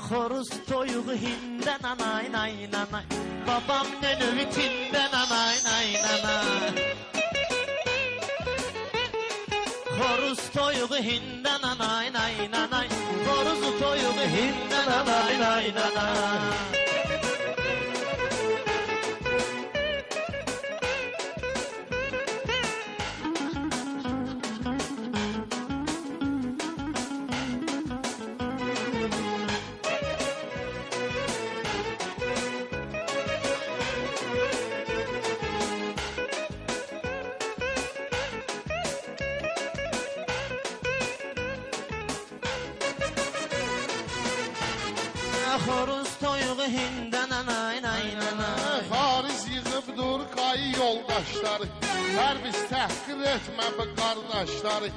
Xoruz toyuğu hində nanay nay nanay. Babam nönövü tində nanay nay nanay. Xoruz toyuğu hində nanay nay nanay. Xoruz toyuğu hində nanay nay nanay. Xoruz toyuğu hində nanay nay nanay. Fariz yığıb dur qayı yoldaşları. Pərviz təhqir etmə bu qardaşları.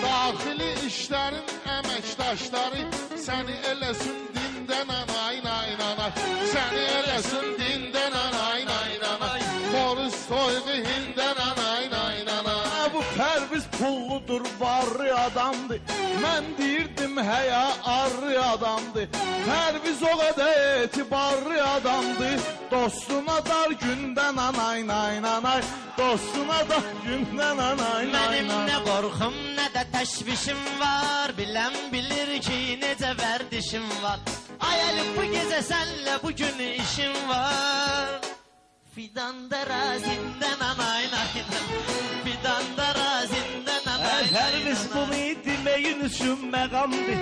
Daxili işlərin əməkdaşları. Səni eləsin dində nanay nay nanay. Səni eləsin dində nanay nay nanay. Xoruz toyuğu hində nanay nay nanay. Bu Pərviz pulludur, varlı adamdır. Mən deyirdim həya arlı adamdır. Pərviz o qədər etibarlı adamdır. Dostuna dar gündən anay nay nanay. Dostuna dar gündən anay nay nay. Mənim nə qorxum, nə də təşvişim var. Bilən bilir ki, necə vərdişim var. Ay Əlif, bu gecə sənlə bugün işim var. Fidan da razindən anay nay nay. Fidan da razindən anay nay nay. Pərviz bunu deməyin üçün məqamdır.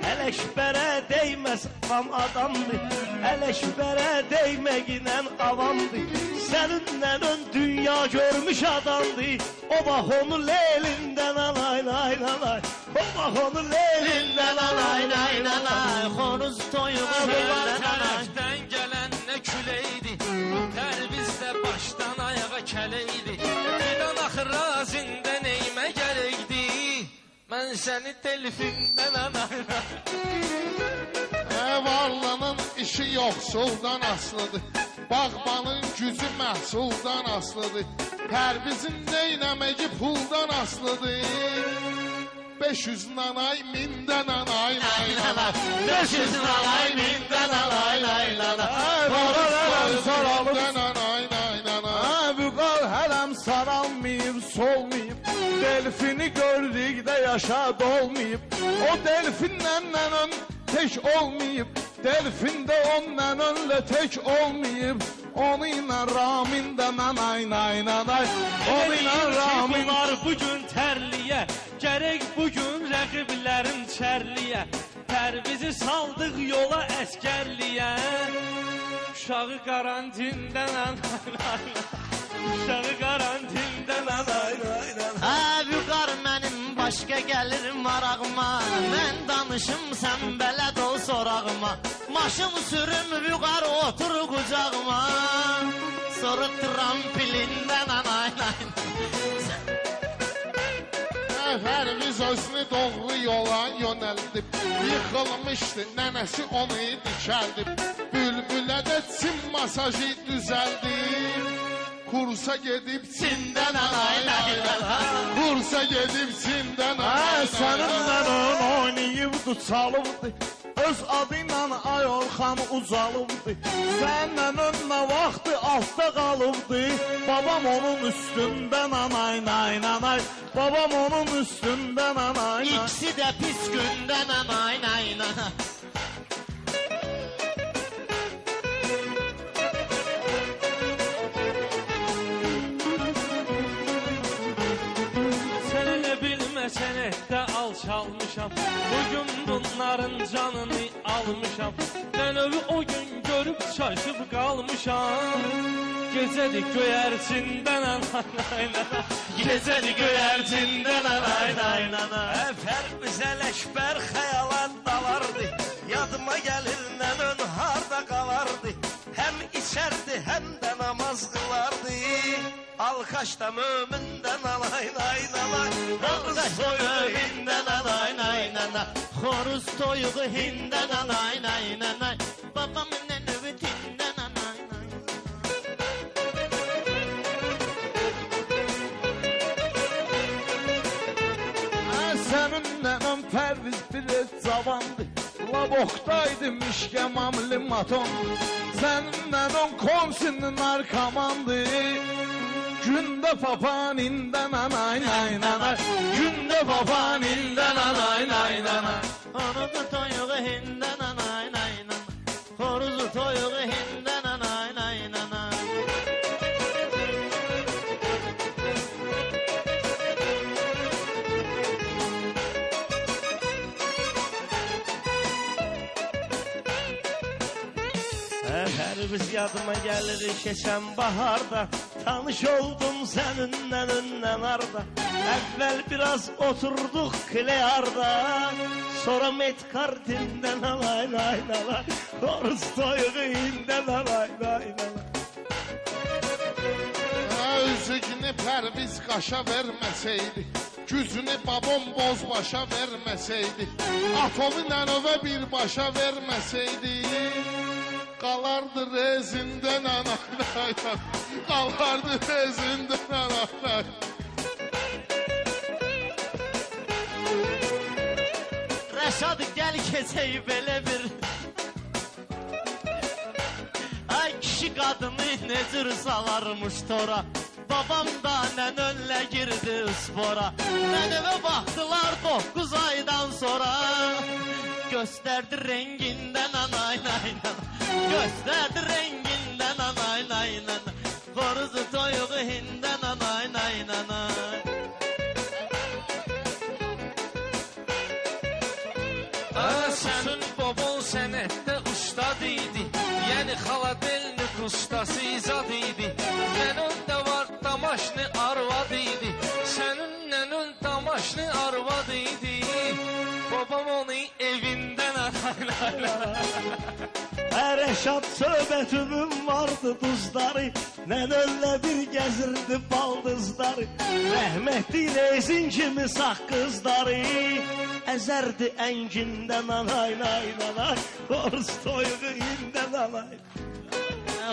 Ələkbərə deyməz avam adamdır. Ələkbərə deyməginən avamdır. Səninlə ön dünya görmüş adamdır. O bax onu leylindən alay lay lay. O bax onu leylindən alay lay lay. Xoruz toyuğu hində nanay. Tərəfdən gələn nə küləydi. Pərviz də başdan ayağa kələydi. Fidan axı razində neymə gərəkdi. Mən səni telfindən anayla. Varlanın işi yoxsuldan asılıdır. Bağbanın gücü məhsuldan asılıdır. Pərvizin neynəməyi puldan asılıdır. 500 nanay, 1000 nanay, nay nanay. 500 nanay, 1000 nanay, nay nanay. Vüqar hələm saralmayıb, solmayıb. Delfini gördükdə yaşa dolmayıb. O delfinlə nənən tək olmayıb. Delfində onunla önlə tək olmayıb. Onu ilə Ramin də nanay nay nanay. Onu ilə Ramin. Bunlar bugün tərliyə. Gərək bugün rəqiblərin çərliyə. Pərvizi saldıq yola əskərliyə. Uşağı karantindən anay. Uşağı karantindən anay. Vüqar mənim başqa gəlir marağıma. Mən danışım, sən bələd ol sorağıma. Maşın sürüm, vüqar otur qucağıma. Sonra tramplindən anay. Pərviz özünü doğru yola yönəldib. Yıxılmışdı, nənəsi onu dikəldib. Bülbülə də çim masajı düzəldib. Kursa gedib Çindən anay nay nay. Kursa gedib Çindən anay nay. Səninlə ön oynayıbdı, çalıbdı. Öz adıyla Ayorxan ucalıbdı. Səninlə önünə vaxtı altda qalıbdı. Babam onun üstündən anay nay nanay. Babam onun üstündən anay nay. İkisi də pis gündən anay nay nay. Sənətdə alçalmışam. Bugün bunların canını almışam. Dönövü o gün görüb çaşıb qalmışam. Gecədir göyərçindən anay. Gecədir göyərçindən anay. Pərviz Ələkbər xəyalat dalardı. Yadıma gəlir nənən harda qalardı. Həm içərdi, həm də namaz qılardı. Alqaşda mömindən alay nay nay. Xoruz toyuğu hində nanay nay nanay. Xoruz toyuğu hində nanay nay nanay. Babamın nənövü tində nanay nay. Sənin nənən Pərviz Pərviz bir cavandı, Labokdaydı mişkəmamlı maton. Səninlə on komsinin arkamandı. Gündə papanindən anay nay nanay, gündə papanindən anay nay nanay. Horuzu toyuğu hindən anay nay nanay, horuzu toyuğu hindən anay nay nanay. Hər biz yadıma gəlir keçən baharda, tanış oldum səninlə öndən arda. Əvvəl biraz oturduk Kleyarda, sonra Metkartindən alay lay lay, Horuz toyuğu hindən alay lay lay. Özünü Pərviz qaşa verməsəydi, güzünü babam bozbaşa verməsəydi, atomu nənövə birbaşa verməsəydi, qalardı rezindən anay, qalardı rezindən anay. Rəşad gəl keçək belə bir ay kişi qadını necür salarmış tora. Babam da nənönlə girdi spora. Nənəvə baxdılar 9 aydan sonra. Göstərdi rengindən anay nay nay, göstərdi rengindən anay nay nay, xoruzu toyuğu hindən anay nay nay. Sənin baban sənətdə ustad idi, yəni xaladelnik ustası izad idi. Nənön də var damaşlı arvad idi, sənin nənön damaşlı arvad idi. Babam onu evindən anaylayla. Rəşad söhbətümün vardı duzları, nənönlə bir gəzirdi baldızları. Rəhmətli Rezin kimi sağ qızları, əzərdi əngindən anay nay nanay, Horuz toyuğu hindən anay.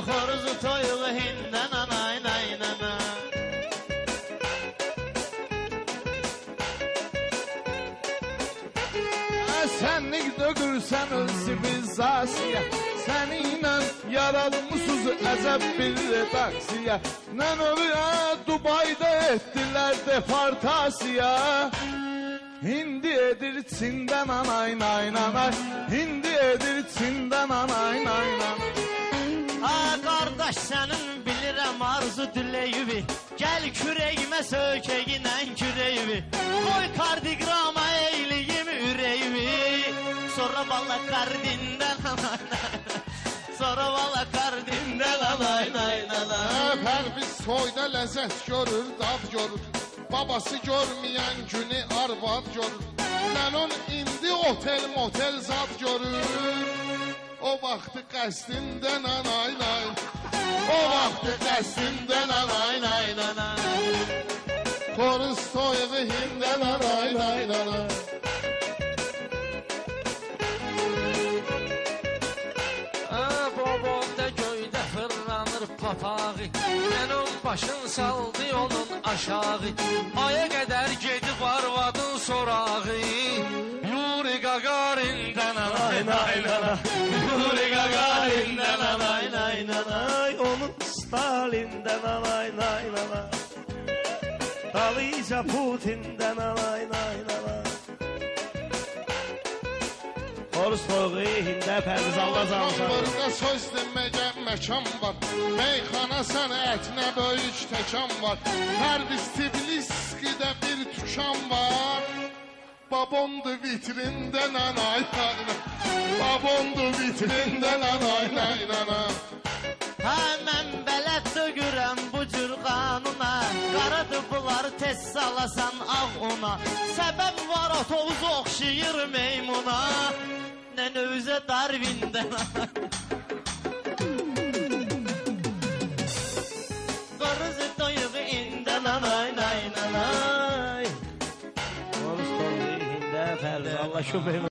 Xoruzu toyuğu hindən anay nay nanay. Sənlik dögürsən öz sivilizasiya, səninlə yaradmışız əzəb bir redaksiya. Nənövüyə Dubayda etdilər deportasiya, hindi edir Çindən anay nay nanay, hindi edir Çindən anay nay nanay. Ha qardaş sənin bilirəm arzu diləyivi, gəl kürəyimə sökəginən kürəyivi, qoy kardiqrama eyliyim ürəyivi, sonra valla kardindən anay nay, sonra valla kardindən anay nay nay. Pərviz soyda ləzzət görür, dad görür, babası görməyən günü arvad görür. Nənön indi otel motel zad görür, o vaxtı qəsdindən anay nay, o vaxtı qəsdindən anay nay nay. Xoruz toyuğu hindən anay nay nay. Babam da göydə fırlanır papağı, nənön başın saldı onun aşağı. Aya qədər gedib arvadın sorağı, Yuri Gagarin'dən anay nay nay, Yuri Gagarin'dən anay nay nay. Onun Stalin'dən anay nay nanay, Dalica Putin'dən anay nay nanay. Horuz toyuğu hində Pərviz Allah cansın. Burada söz deməyə məkan var, meyxana sənə ətinə böyük təkan var. Pərviz Tbiliskidə bir tükan var, babondu vitrindən anay nay nay, babondu vitrindən anay nay nay. Ha mən bələd dögürəm bu cür qanuna, qaradır bunlar tez salasan ağ ona. Səbəb var otobus oxşayır meymuna, nənövüzə Darwindən Xoruzu toyuğu hindən anay nay nay. Horuz toyuğu hində Pərviz Allah kömək